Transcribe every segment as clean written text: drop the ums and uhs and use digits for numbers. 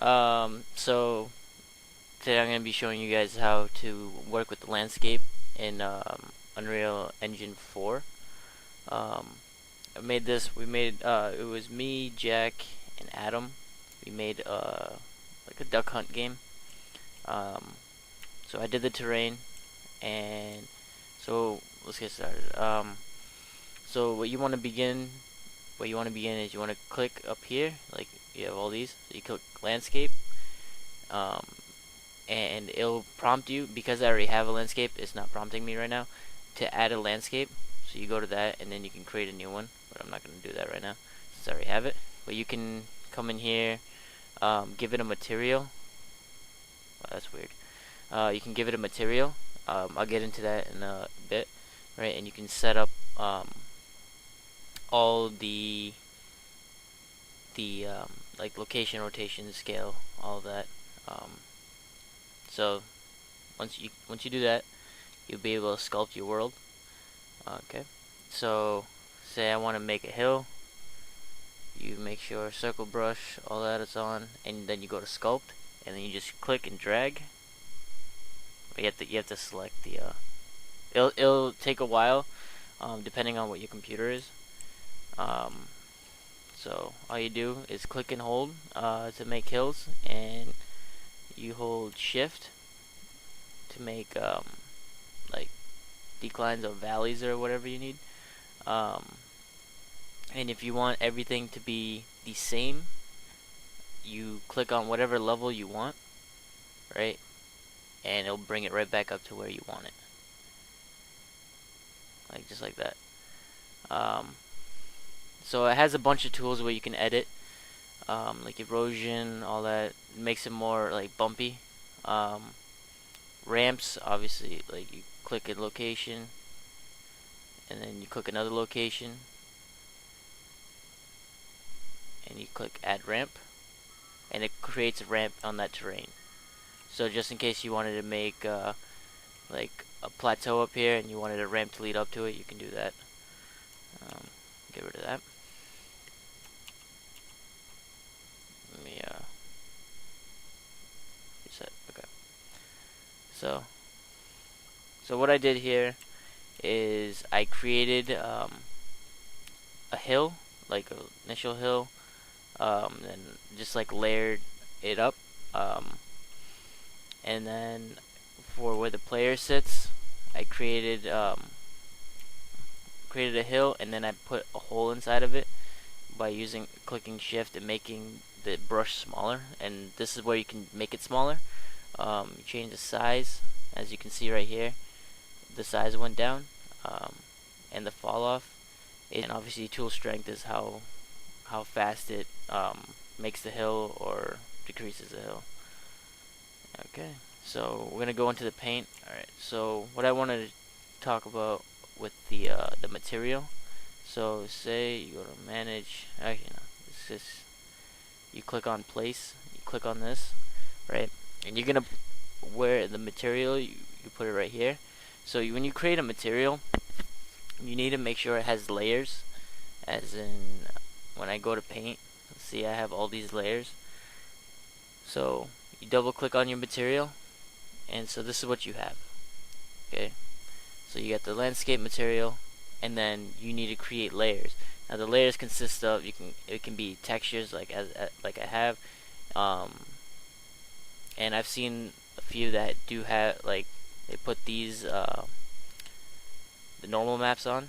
So today I'm going to be showing you guys how to work with the landscape in Unreal Engine 4. It was me, Jack, and Adam. We made like a duck hunt game. Um, so I did the terrain, and so let's get started. So what you want to begin is you want to click up here, like you have all these. So you click landscape. Um, and it'll prompt you, because I already have a landscape, it's not prompting me right now, to add a landscape. So you go to that and then you can create a new one, but I'm not going to do that right now since I already have it. But you can come in here, give it a material. Wow, that's weird. You can give it a material. I'll get into that in a bit, right? And you can set up all the like location, rotation, scale, all of that. So once you do that, you'll be able to sculpt your world. Okay. So say I want to make a hill. You make sure circle brush, all that is on, and then you go to sculpt, and then you just click and drag. You have to select the. It'll take a while, depending on what your computer is. Um, so all you do is click and hold to make hills, and you hold shift to make like declines or valleys or whatever you need. Um, and if you want everything to be the same, you click on whatever level you want, right? And it'll bring it right back up to where you want it. Like just like that. Um, so it has a bunch of tools where you can edit, like erosion, all that. It makes it more like bumpy. Um, Ramps, obviously, like you click a location, and then you click another location, and you click add ramp, and it creates a ramp on that terrain. So just in case you wanted to make like a plateau up here and you wanted a ramp to lead up to it, you can do that. Get rid of that. Let me reset. Okay. So what I did here is I created a hill, like an initial hill, and just like layered it up. And then for where the player sits, I created a hill, and then I put a hole inside of it by clicking shift and making the brush smaller. And this is where you can make it smaller. You change the size, as you can see right here. The size went down, and the fall off. And obviously, tool strength is how fast it makes the hill or decreases the hill. Okay, so we're gonna go into the paint. All right. So what I wanted to talk about with the material. So say you go to manage. Actually, no. It's just you click on place. You click on this, right? And you're gonna where the material you put it right here. So when you create a material, you need to make sure it has layers. As in, when I go to paint, see I have all these layers. So you double click on your material, and so this is what you have. Okay, so you got the landscape material, and then you need to create layers. Now the layers consist of it can be textures like I have, and I've seen a few that do have, like, they put these the normal maps on,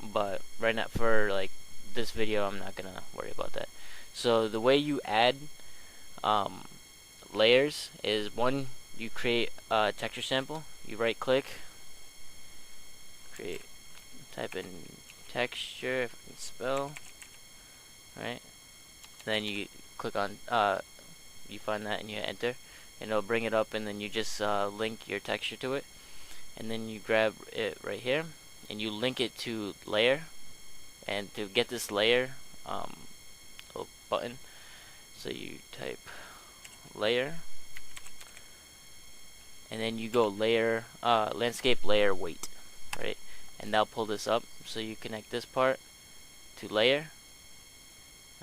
but right now for like this video I'm not gonna worry about that. So the way you add layers is, one, you create a texture sample. You right click, type in texture, if I can spell, right? Then you click on you find that and you enter, and it'll bring it up, and then you just link your texture to it, and then you grab it right here and you link it to layer. And to get this layer, little button, so you type layer, and then you go layer, landscape layer weight, right? And that'll pull this up. So you connect this part to layer,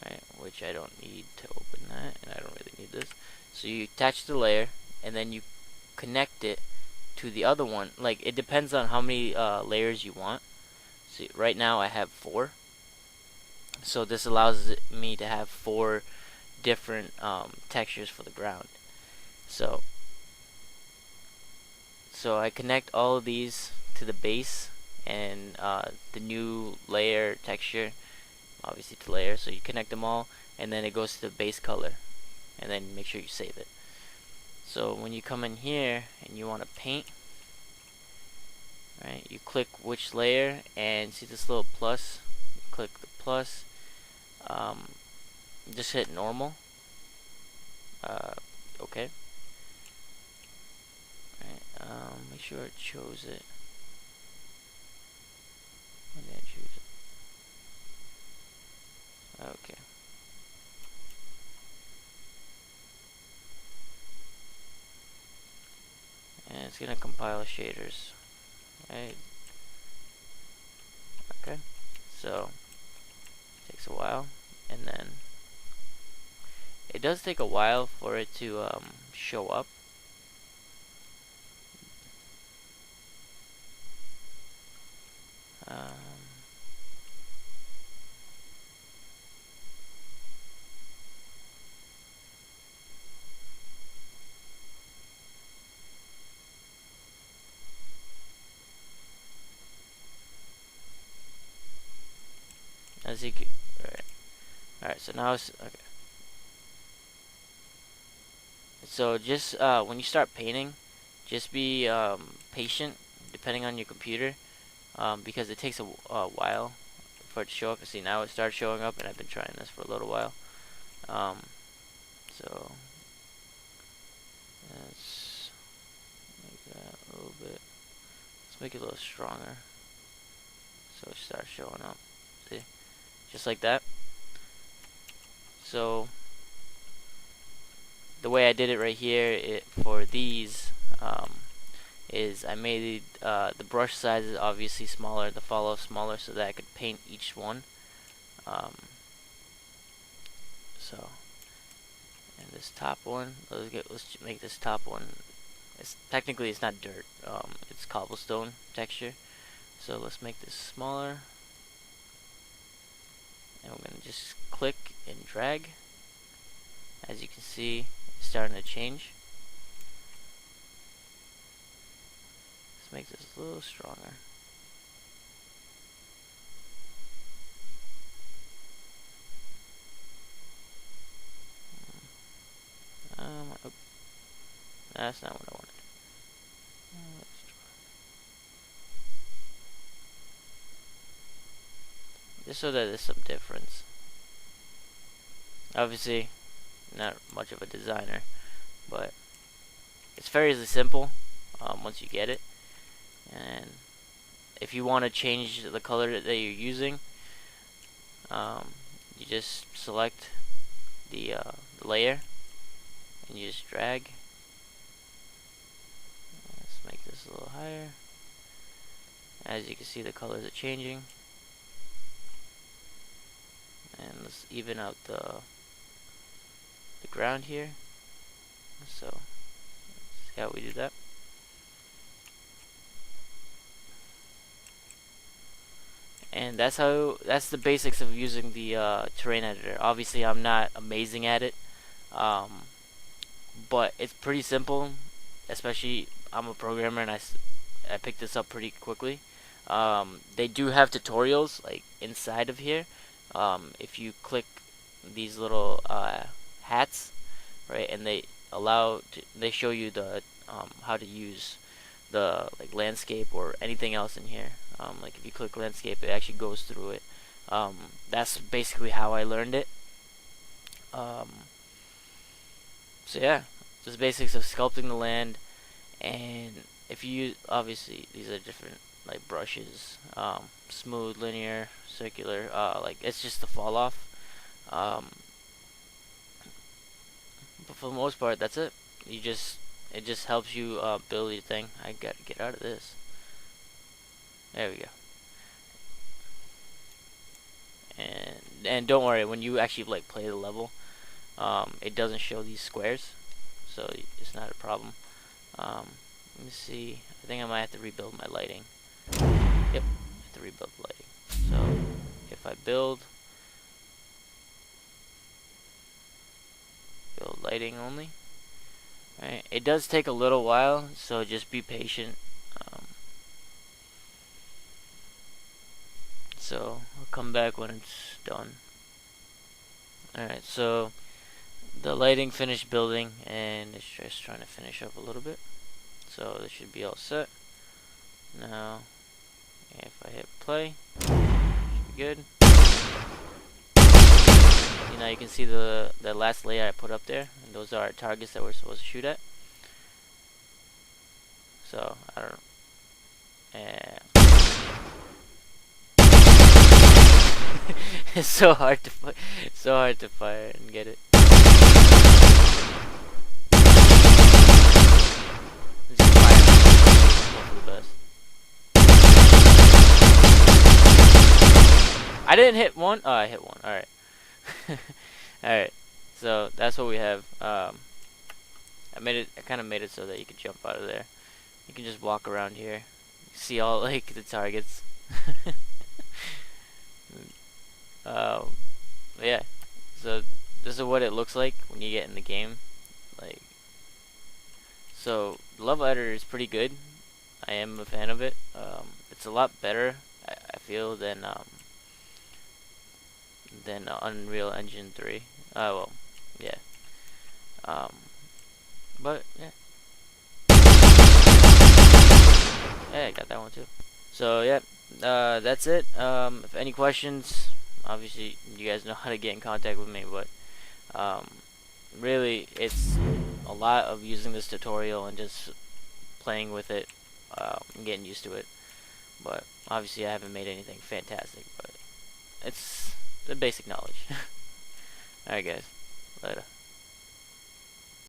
right? which I don't need to open that, and I don't really need this. So you attach the layer, and then you connect it to the other one. Like, it depends on how many layers you want. See, right now I have 4, so this allows me to have 4 different textures for the ground. So I connect all of these to the base, and the new layer texture, obviously to layer. So you connect them all, and then it goes to the base color, and then make sure you save it. So when you come in here and you want to paint, right, you click which layer, and see this little plus, you click the plus, just hit normal, okay, right, make sure it shows it. And then choose it. Okay. And it's gonna compile shaders. Right. Okay. So it takes a while, and then it does take a while for it to show up. As you can, alright, so now it's okay. So just when you start painting, just be patient, depending on your computer, because it takes a while for it to show up. See, now it started showing up, and I've been trying this for a little while. So let's make that a little bit. Let's make it a little stronger, so it starts showing up. See, just like that. So the way I did it right here, for these, is I made the brush sizes obviously smaller, the follow smaller, so that I could paint each one. So, and this top one, let's make this top one. Technically it's not dirt, it's cobblestone texture. So let's make this smaller, and we're gonna just click and drag. As you can see, it's starting to change. Let's make this a little stronger. Oh, that's not what I wanted. Just so that there's some difference. Obviously, not much of a designer, but it's fairly simple once you get it. And if you want to change the color that you're using, you just select the layer, and you just drag. Let's make this a little higher. As you can see, the colors are changing. And let's even out the ground here. So see how we do that. And that's the basics of using the terrain editor. Obviously, I'm not amazing at it, but it's pretty simple. Especially, I'm a programmer, and I picked this up pretty quickly. They do have tutorials like inside of here. If you click these little hats, right, and they show you the how to use the landscape or anything else in here. Like if you click landscape, it actually goes through it. That's basically how I learned it. So yeah, just basics of sculpting the land. And if you use, obviously these are different like brushes, smooth, linear, circular, like it's just the fall off. But for the most part, that's it. It just helps you build your thing. I gotta get out of this. There we go. And don't worry, when you actually like play the level, it doesn't show these squares, so it's not a problem. Let me see. I think I might have to rebuild my lighting. Yep, I have to rebuild the lighting. So if I build lighting only, right? It does take a little while, so just be patient. So I'll come back when it's done. Alright, so the lighting finished building, and it's just trying to finish up a little bit. So this should be all set. Now, if I hit play, should be good. Now you can see the last layer I put up there, and those are our targets that we're supposed to shoot at. So I don't know. And it's so hard to fire and get it. Just fire. Hope for the best. I didn't hit one. Oh, I hit one. All right. All right. So that's what we have. I kind of made it so that you could jump out of there. You can just walk around here, see all like the targets. Yeah. So this is what it looks like when you get in the game. Like, so the level editor is pretty good. I am a fan of it. It's a lot better, I feel, than Unreal Engine 3. Well, yeah. But yeah. Yeah, I got that one too. So yeah, that's it. If any questions, obviously you guys know how to get in contact with me, but really it's a lot of using this tutorial and just playing with it and getting used to it. But obviously I haven't made anything fantastic, but it's the basic knowledge. Alright guys, later.